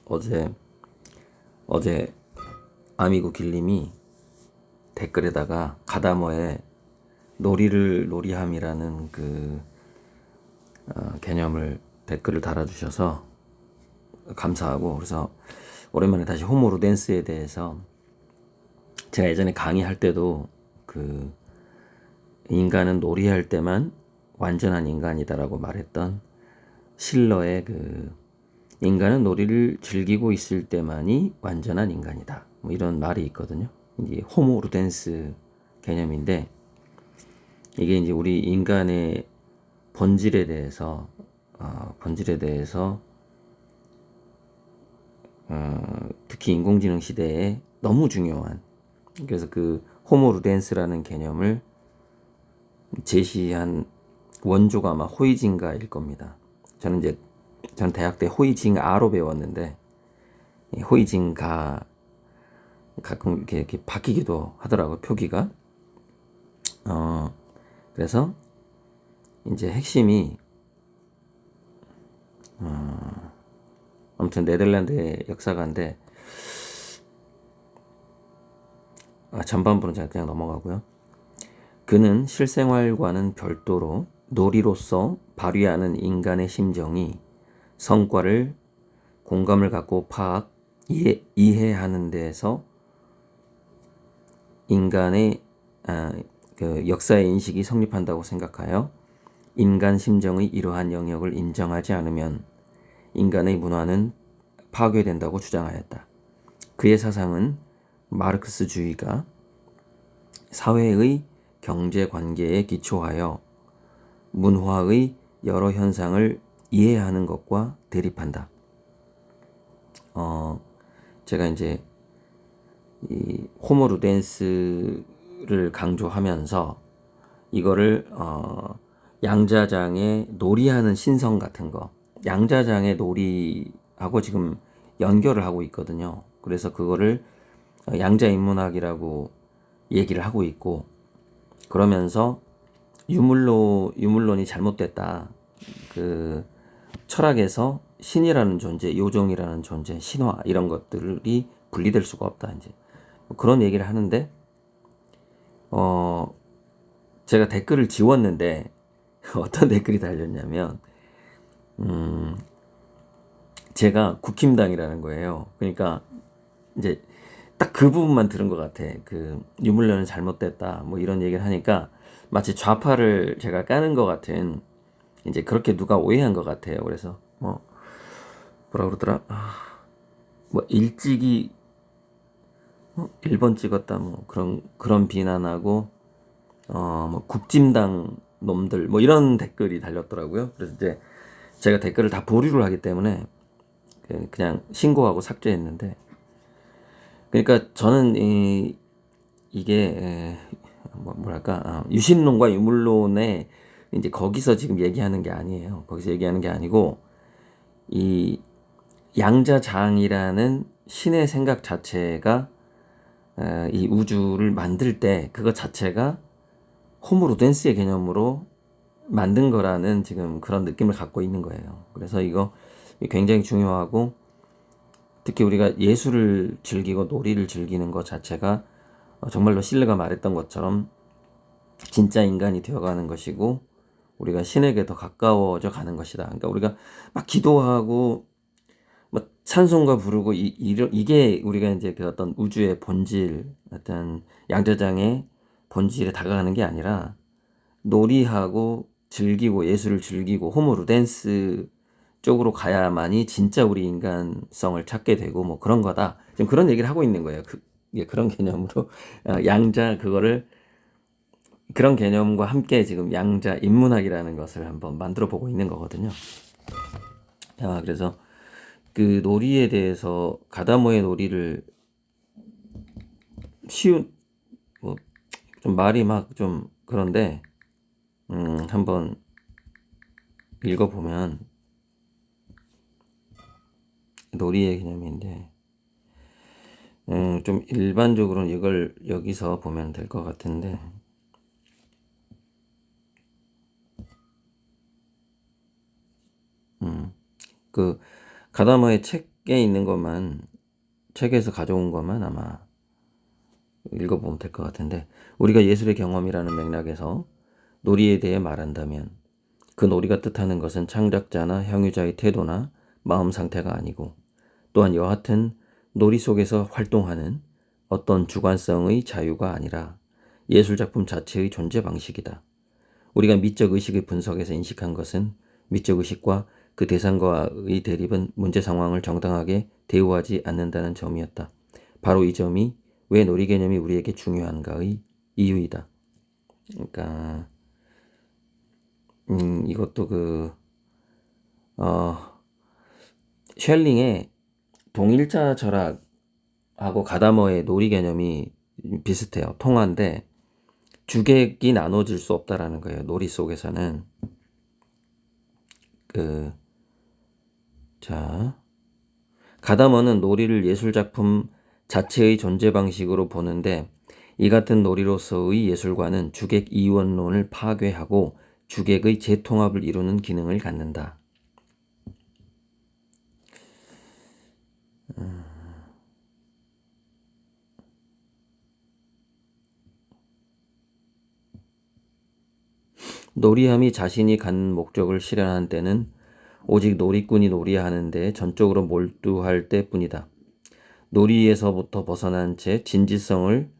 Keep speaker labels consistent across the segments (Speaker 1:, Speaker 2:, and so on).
Speaker 1: 어제 아미고 길님이 댓글에다가 가다머의 놀이를 놀이함이라는 개념을 댓글을 달아주셔서 감사하고, 그래서 오랜만에 다시 호모로 댄스에 대해서, 제가 예전에 강의할 때도 인간은 놀이할 때만 완전한 인간이다라고 말했던 실러의 인간은 놀이를 즐기고 있을 때만이 완전한 인간이다, 뭐 이런 말이 있거든요. 이게 호모 루덴스 개념인데, 이게 이제 우리 인간의 본질에 대해서 특히 인공지능 시대에 너무 중요한, 그래서 호모 루덴스라는 개념을 제시한 원조가 아마 호이징가일 겁니다. 저는 대학 때 호이징아로 배웠는데, 호이징가 가끔 이렇게 바뀌기도 하더라고요, 표기가. 그래서 이제 핵심이 아무튼 네덜란드의 역사가인데, 전반부는 그냥 넘어가고요. 그는 실생활과는 별도로 놀이로서 발휘하는 인간의 심정이 성과를 공감을 갖고 이해하는 데에서 인간의 역사의 인식이 성립한다고 생각하여 인간 심정의 이러한 영역을 인정하지 않으면 인간의 문화는 파괴된다고 주장하였다. 그의 사상은 마르크스주의가 사회의 경제 관계에 기초하여 문화의 여러 현상을 이해하는 것과 대립한다. 제가 이제 이 호모 루덴스를 강조하면서 이거를 양자장의 놀이하는 신성 같은 거, 양자장의 놀이하고 지금 연결을 하고 있거든요. 그래서 그거를 양자인문학이라고 얘기를 하고 있고, 그러면서 유물론이 잘못됐다. 철학에서 신이라는 존재, 요정이라는 존재, 신화 이런 것들이 분리될 수가 없다. 이제 그런 얘기를 하는데, 제가 댓글을 지웠는데 어떤 댓글이 달렸냐면, 제가 국힘당이라는 거예요. 그러니까 이제 딱 그 부분만 들은 것 같아. 유물론은 잘못됐다, 뭐 이런 얘기를 하니까 마치 좌파를 제가 까는 것 같은, 이제 그렇게 누가 오해한 것 같아요. 그래서 뭐라 그러더라? 뭐 일찍이 1번 찍었다, 뭐 그런 비난하고, 뭐 국진당 놈들, 뭐 이런 댓글이 달렸더라고요. 그래서 이제 제가 댓글을 다 보류를 하기 때문에 그냥 신고하고 삭제했는데, 그러니까 저는 이게 뭐랄까, 유신론과 유물론에 이제 거기서 지금 얘기하는 게 아니에요. 거기서 얘기하는 게 아니고, 이 양자장이라는 신의 생각 자체가 이 우주를 만들 때 그것 자체가 호모 루덴스의 개념으로 만든 거라는 지금 그런 느낌을 갖고 있는 거예요. 그래서 이거 굉장히 중요하고, 특히 우리가 예술을 즐기고 놀이를 즐기는 것 자체가 정말로 실레가 말했던 것처럼 진짜 인간이 되어가는 것이고, 우리가 신에게 더 가까워져 가는 것이다. 그러니까 우리가 막 기도하고 뭐 찬송가 부르고 이게 우리가 이제 어떤 우주의 본질, 어떤 양자장의 본질에 다가가는 게 아니라, 놀이하고 즐기고 예술을 즐기고 호모 루덴스 쪽으로 가야만이 진짜 우리 인간성을 찾게 되고, 뭐 그런 거다. 지금 그런 얘기를 하고 있는 거예요. 그런 개념으로 그런 개념과 함께 지금 양자 인문학이라는 것을 한번 만들어 보고 있는 거거든요. 그래서 놀이에 대해서, 가다모의 놀이를 좀 말이 막 좀 그런데, 한번 읽어보면 놀이의 개념인데, 좀 일반적으로는 이걸 여기서 보면 될 것 같은데, 가다마의 책 책에 있는 것만, 책에서 가져온 것만 아마 읽어보면 될 것 같은데, 우리가 예술의 경험이라는 맥락에서 놀이에 대해 말한다면 그 놀이가 뜻하는 것은 창작자나 향유자의 태도나 마음 상태가 아니고, 또한 여하튼 놀이 속에서 활동하는 어떤 주관성의 자유가 아니라 예술작품 자체의 존재 방식이다. 우리가 미적 의식의 분석에서 인식한 것은 미적 의식과 그 대상과의 대립은 문제 상황을 정당하게 대우하지 않는다는 점이었다. 바로 이 점이 왜 놀이 개념이 우리에게 중요한가의 이유이다. 그러니까 이것도 쉘링의 동일자 철학하고 가다머의 놀이 개념이 비슷해요. 통한데 주객이 나눠질 수 없다라는 거예요. 놀이 속에서는. 가다머는 놀이를 예술작품 자체의 존재 방식으로 보는데, 이 같은 놀이로서의 예술관은 주객 이원론을 파괴하고 주객의 재통합을 이루는 기능을 갖는다. 놀이함이 자신이 갖는 목적을 실현한 때는 오직 놀이꾼이 놀이하는 데 전적으로 몰두할 때뿐이다. 놀이에서부터 벗어난 채 진지성을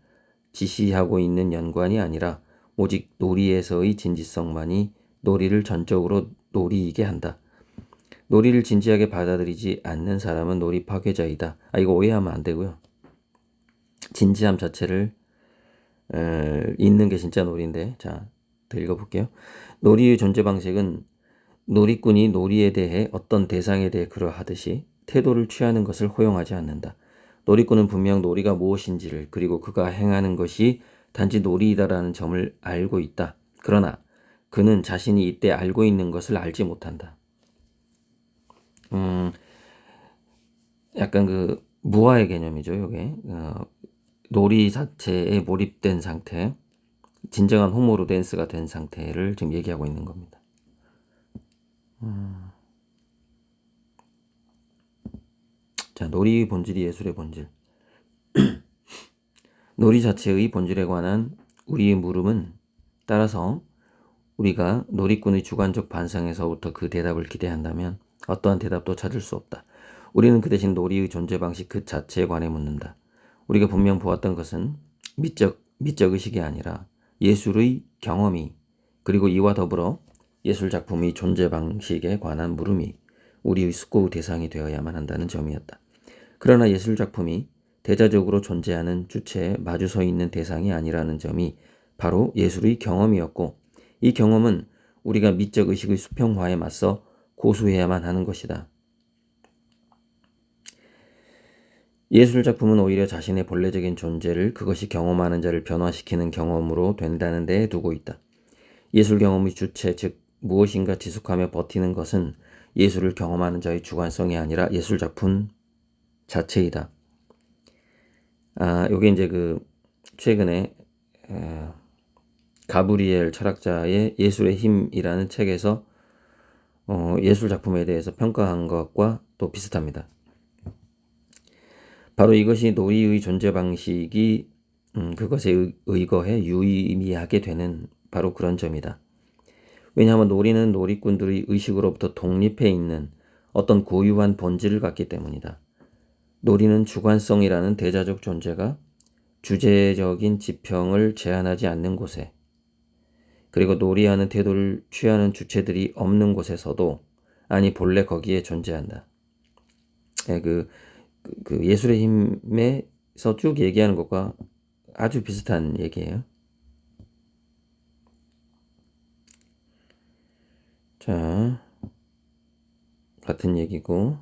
Speaker 1: 지시하고 있는 연관이 아니라 오직 놀이에서의 진지성만이 놀이를 전적으로 놀이이게 한다. 놀이를 진지하게 받아들이지 않는 사람은 놀이 파괴자이다. 이거 오해하면 안 되고요. 진지함 자체를 있는 게 진짜 놀이인데, 자, 더 읽어볼게요. 놀이의 존재 방식은 놀이꾼이 놀이에 대해 어떤 대상에 대해 그러하듯이 태도를 취하는 것을 허용하지 않는다. 놀이꾼은 분명 놀이가 무엇인지를, 그리고 그가 행하는 것이 단지 놀이이다라는 점을 알고 있다. 그러나 그는 자신이 이때 알고 있는 것을 알지 못한다. 약간 무아의 개념이죠, 이게. 놀이 자체에 몰입된 상태, 진정한 호모로덴스가 된 상태를 지금 얘기하고 있는 겁니다. 자, 놀이의 본질이 예술의 본질. 놀이 자체의 본질에 관한 우리의 물음은 따라서 우리가 놀이꾼의 주관적 반상에서부터 그 대답을 기대한다면 어떠한 대답도 찾을 수 없다. 우리는 그 대신 놀이의 존재 방식 그 자체에 관해 묻는다. 우리가 분명 보았던 것은 미적 의식이 아니라 예술의 경험이, 그리고 이와 더불어 예술 작품의 존재 방식에 관한 물음이 우리의 숙고의 대상이 되어야만 한다는 점이었다. 그러나 예술 작품이 대자적으로 존재하는 주체에 마주 서 있는 대상이 아니라는 점이 바로 예술의 경험이었고, 이 경험은 우리가 미적 의식의 수평화에 맞서 고수해야만 하는 것이다. 예술 작품은 오히려 자신의 본래적인 존재를 그것이 경험하는 자를 변화시키는 경험으로 된다는 데에 두고 있다. 예술 경험의 주체, 즉 무엇인가 지속하며 버티는 것은 예술을 경험하는 자의 주관성이 아니라 예술 작품 자체이다. 요게 이제 최근에 가브리엘 철학자의 예술의 힘이라는 책에서 예술 작품에 대해서 평가한 것과 또 비슷합니다. 바로 이것이 놀이의 존재 방식이 그것에 의거해 유의미하게 되는 바로 그런 점이다. 왜냐하면 놀이는 놀이꾼들의 의식으로부터 독립해 있는 어떤 고유한 본질을 갖기 때문이다. 놀이는 주관성이라는 대자적 존재가 주제적인 지평을 제한하지 않는 곳에, 그리고 놀이하는 태도를 취하는 주체들이 없는 곳에서도, 아니 본래 거기에 존재한다. 그 예술의 힘에서 쭉 얘기하는 것과 아주 비슷한 얘기예요. 자, 같은 얘기고,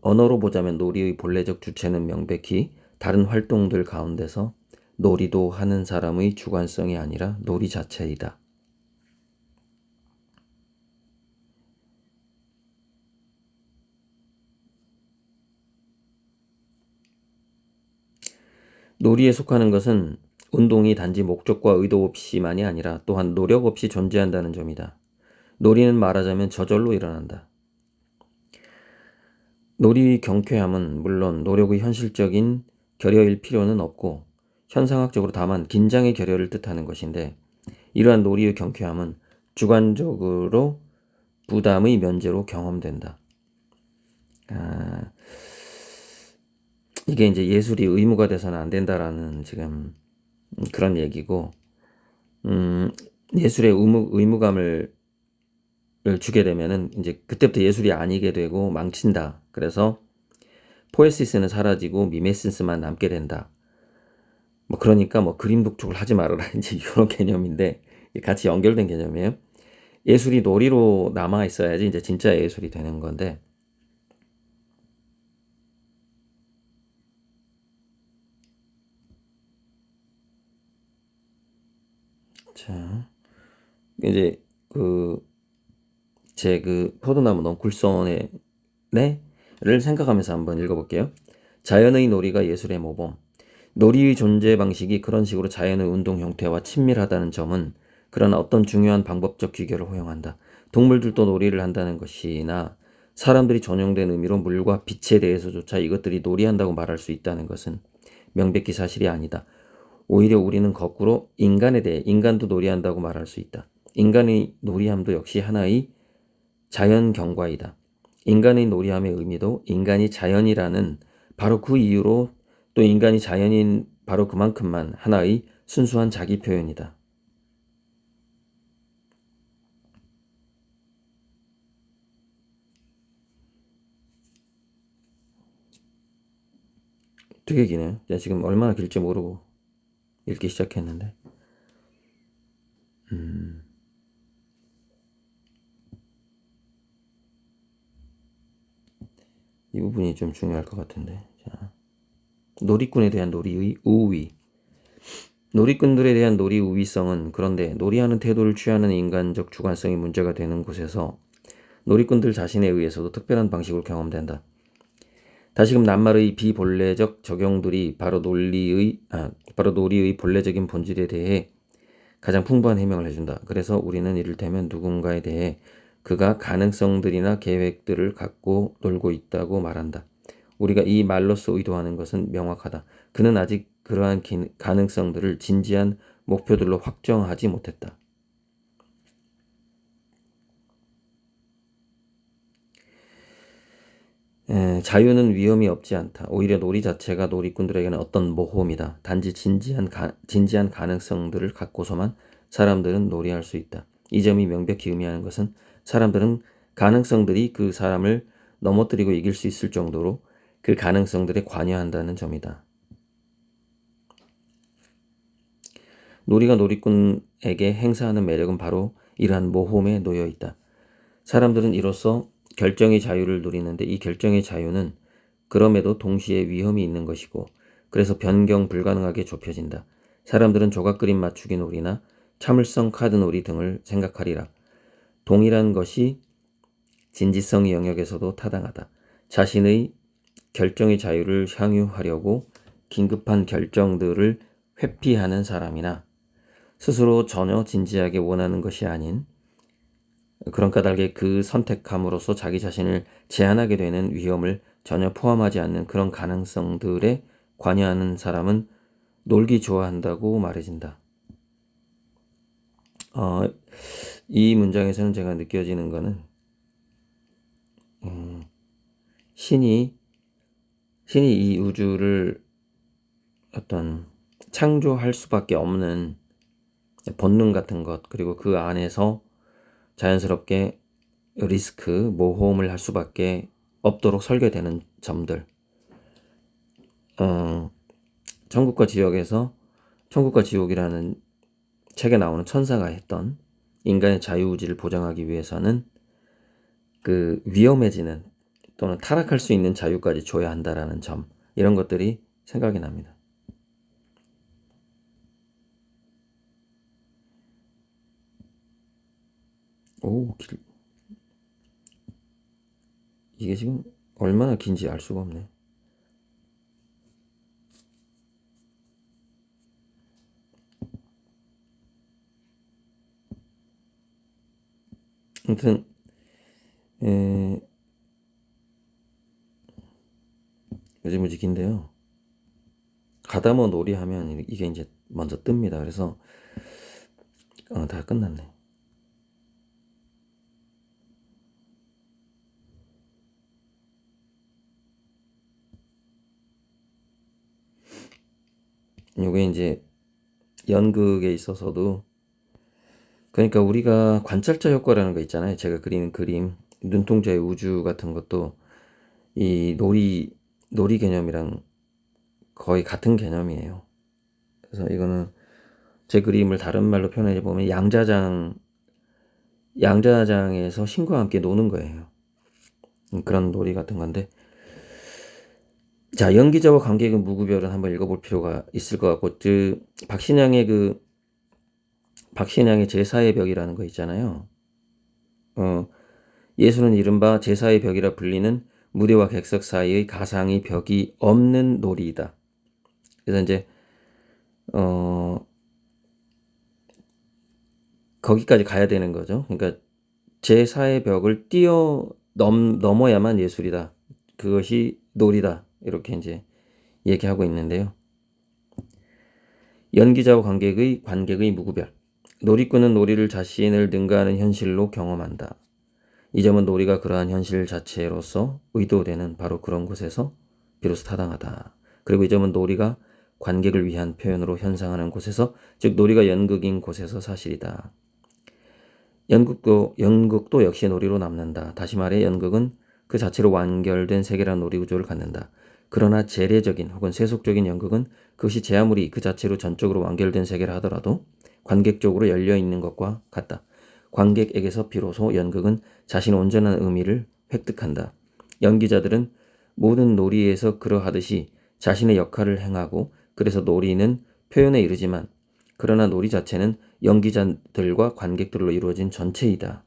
Speaker 1: 언어로 보자면 놀이의 본래적 주체는 명백히 다른 활동들 가운데서 놀이도 하는 사람의 주관성이 아니라 놀이 자체이다. 놀이에 속하는 것은 운동이 단지 목적과 의도 없이만이 아니라 또한 노력 없이 존재한다는 점이다. 놀이는 말하자면 저절로 일어난다. 놀이의 경쾌함은 물론 노력의 현실적인 결여일 필요는 없고 현상학적으로 다만 긴장의 결여를 뜻하는 것인데, 이러한 놀이의 경쾌함은 주관적으로 부담의 면제로 경험된다. 이게 이제 예술이 의무가 돼서는 안 된다라는 지금 그런 얘기고, 예술의 의무감을 주게 되면은 이제 그때부터 예술이 아니게 되고 망친다. 그래서 포에시스는 사라지고 미메시스만 남게 된다. 뭐 그러니까 뭐 그림 독촉을 하지 말아라 이제 이런 개념인데, 같이 연결된 개념이에요. 예술이 놀이로 남아 있어야지 이제 진짜 예술이 되는 건데, 자 이제 제 포도나무 넝쿨son의 를 생각하면서 한번 읽어볼게요. 자연의 놀이가 예술의 모범. 놀이의 존재 방식이 그런 식으로 자연의 운동 형태와 친밀하다는 점은 그러나 어떤 중요한 방법적 귀결을 허용한다. 동물들도 놀이를 한다는 것이나 사람들이 전용된 의미로 물과 빛에 대해서조차 이것들이 놀이한다고 말할 수 있다는 것은 명백히 사실이 아니다. 오히려 우리는 거꾸로 인간에 대해 인간도 놀이한다고 말할 수 있다. 인간의 놀이함도 역시 하나의 자연 경과이다. 인간의 놀이함의 의미도 인간이 자연이라는 바로 그 이유로, 또 인간이 자연인 바로 그만큼만 하나의 순수한 자기 표현이다. 되게 기네요. 제가 지금 얼마나 길지 모르고 읽기 시작했는데. 이 부분이 좀 중요할 것 같은데. 자, 놀이꾼에 대한 놀이의 우위. 놀이꾼들에 대한 놀이 우위성은 그런데 놀이하는 태도를 취하는 인간적 주관성이 문제가 되는 곳에서 놀이꾼들 자신에 의해서도 특별한 방식으로 경험된다. 다시금 낱말의 비본래적 적용들이 바로 놀이의 본래적인 본질에 대해 가장 풍부한 해명을 해준다. 그래서 우리는 이를테면 누군가에 대해 그가 가능성들이나 계획들을 갖고 놀고 있다고 말한다. 우리가 이 말로써 의도하는 것은 명확하다. 그는 아직 그러한 가능성들을 진지한 목표들로 확정하지 못했다. 자유는 위험이 없지 않다. 오히려 놀이 자체가 놀이꾼들에게는 어떤 모험이다. 단지 진지한 가능성들을 갖고서만 사람들은 놀이할 수 있다. 이 점이 명백히 의미하는 것은 사람들은 가능성들이 그 사람을 넘어뜨리고 이길 수 있을 정도로 그 가능성들에 관여한다는 점이다. 놀이가 놀이꾼에게 행사하는 매력은 바로 이러한 모험에 놓여 있다. 사람들은 이로써 결정의 자유를 누리는데, 이 결정의 자유는 그럼에도 동시에 위험이 있는 것이고, 그래서 변경 불가능하게 좁혀진다. 사람들은 조각 그림 맞추기 놀이나 참을성 카드 놀이 등을 생각하리라. 동일한 것이 진지성의 영역에서도 타당하다. 자신의 결정의 자유를 향유하려고 긴급한 결정들을 회피하는 사람이나 스스로 전혀 진지하게 원하는 것이 아닌 그런 까닭에 그 선택함으로써 자기 자신을 제한하게 되는 위험을 전혀 포함하지 않는 그런 가능성들에 관여하는 사람은 놀기 좋아한다고 말해진다. 이 문장에서는 제가 느껴지는 거는 신이 이 우주를 어떤 창조할 수밖에 없는 본능 같은 것, 그리고 그 안에서 자연스럽게 리스크, 모험을 할 수밖에 없도록 설계되는 점들. 천국과 지옥이라는 책에 나오는 천사가 했던 인간의 자유의지를 보장하기 위해서는 그 위험해지는 또는 타락할 수 있는 자유까지 줘야 한다라는 점, 이런 것들이 생각이 납니다. 이게 지금 얼마나 긴지 알 수가 없네. 아무튼 무지무지긴데요. 가다모 놀이 하면 이게 이제 먼저 뜹니다. 그래서 다 끝났네. 요게 이제 연극에 있어서도, 그러니까 우리가 관찰자 효과라는 거 있잖아요. 제가 그리는 그림, 눈동자의 우주 같은 것도 이 놀이 개념이랑 거의 같은 개념이에요. 그래서 이거는 제 그림을 다른 말로 표현해 보면 양자장에서 신과 함께 노는 거예요. 그런 놀이 같은 건데, 자, 연기자와 관객은 무구별은 한번 읽어볼 필요가 있을 것 같고, 박신양의 제사의 벽이라는 거 있잖아요. 예술은 이른바 제사의 벽이라 불리는 무대와 객석 사이의 가상의 벽이 없는 놀이이다. 그래서 이제 거기까지 가야 되는 거죠. 그러니까 제사의 벽을 넘어야만 예술이다. 그것이 놀이다. 이렇게 이제 얘기하고 있는데요. 연기자와 관객의 무구별. 놀이꾼은 놀이를 자신을 능가하는 현실로 경험한다. 이 점은 놀이가 그러한 현실 자체로서 의도되는 바로 그런 곳에서 비로소 타당하다. 그리고 이 점은 놀이가 관객을 위한 표현으로 현상하는 곳에서, 즉 놀이가 연극인 곳에서 사실이다. 연극도 역시 놀이로 남는다. 다시 말해 연극은 그 자체로 완결된 세계라는 놀이 구조를 갖는다. 그러나 재래적인 혹은 세속적인 연극은 그것이 제 아무리 그 자체로 전적으로 완결된 세계라 하더라도 관객적으로 열려있는 것과 같다. 관객에게서 비로소 연극은 자신의 온전한 의미를 획득한다. 연기자들은 모든 놀이에서 그러하듯이 자신의 역할을 행하고, 그래서 놀이는 표현에 이르지만, 그러나 놀이 자체는 연기자들과 관객들로 이루어진 전체이다.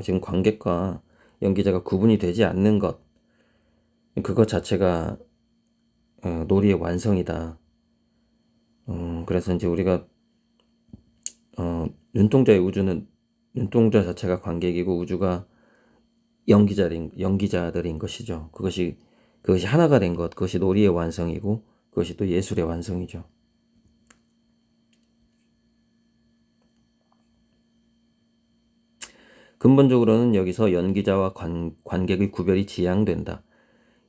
Speaker 1: 지금 관객과 연기자가 구분이 되지 않는 것, 그것 자체가 놀이의 완성이다. 그래서 이제 우리가 눈동자의 우주는 눈동자 자체가 관객이고 우주가 연기자들인 것이죠. 그것이 하나가 된 것, 그것이 놀이의 완성이고 그것이 또 예술의 완성이죠. 근본적으로는 여기서 연기자와 관객의 구별이 지향된다.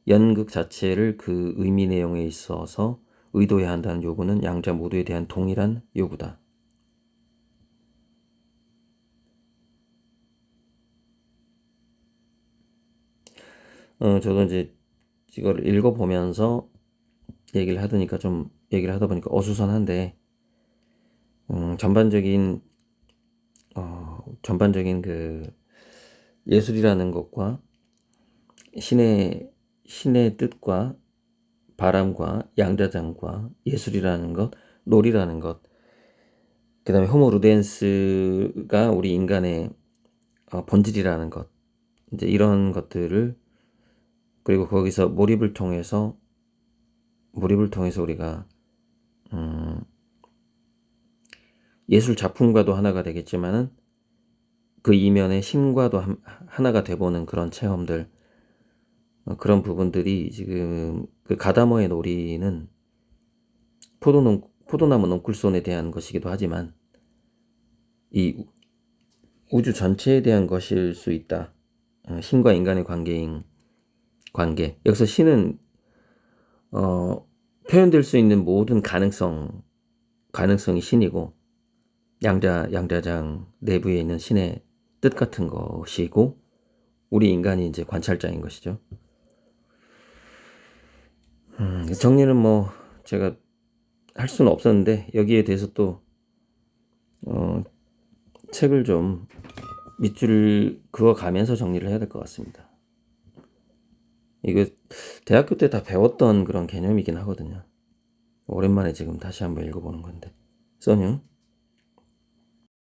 Speaker 1: 연극 자체를 그 의미 내용에 있어서 의도해야 한다는 요구는 양자 모두에 대한 동일한 요구다. 저도 이제 이걸 읽어보면서 얘기를 하다 보니까 어수선한데, 전반적인 그 예술이라는 것과 신의 뜻과 바람과 양자장과 예술이라는 것, 놀이라는 것, 그 다음에 호모 루덴스가 우리 인간의 본질이라는 것, 이제 이런 것들을, 그리고 거기서 몰입을 통해서 우리가 예술 작품과도 하나가 되겠지만은 그 이면의 심과도 하나가 돼보는 그런 체험들, 그런 부분들이 지금 그 가다모의 놀이는 포도나무 넝쿨손에 대한 것이기도 하지만 이 우주 전체에 대한 것일 수 있다. 신과 인간의 관계. 여기서 신은 표현될 수 있는 모든 가능성이 신이고, 양자장 내부에 있는 신의 뜻 같은 것이고, 우리 인간이 이제 관찰자인 것이죠. 정리는 뭐 제가 할 수는 없었는데, 여기에 대해서 또 책을 좀 밑줄 그어가면서 정리를 해야 될 것 같습니다. 이거 대학교 때 다 배웠던 그런 개념이긴 하거든요. 오랜만에 지금 다시 한번 읽어보는 건데. 써뉴?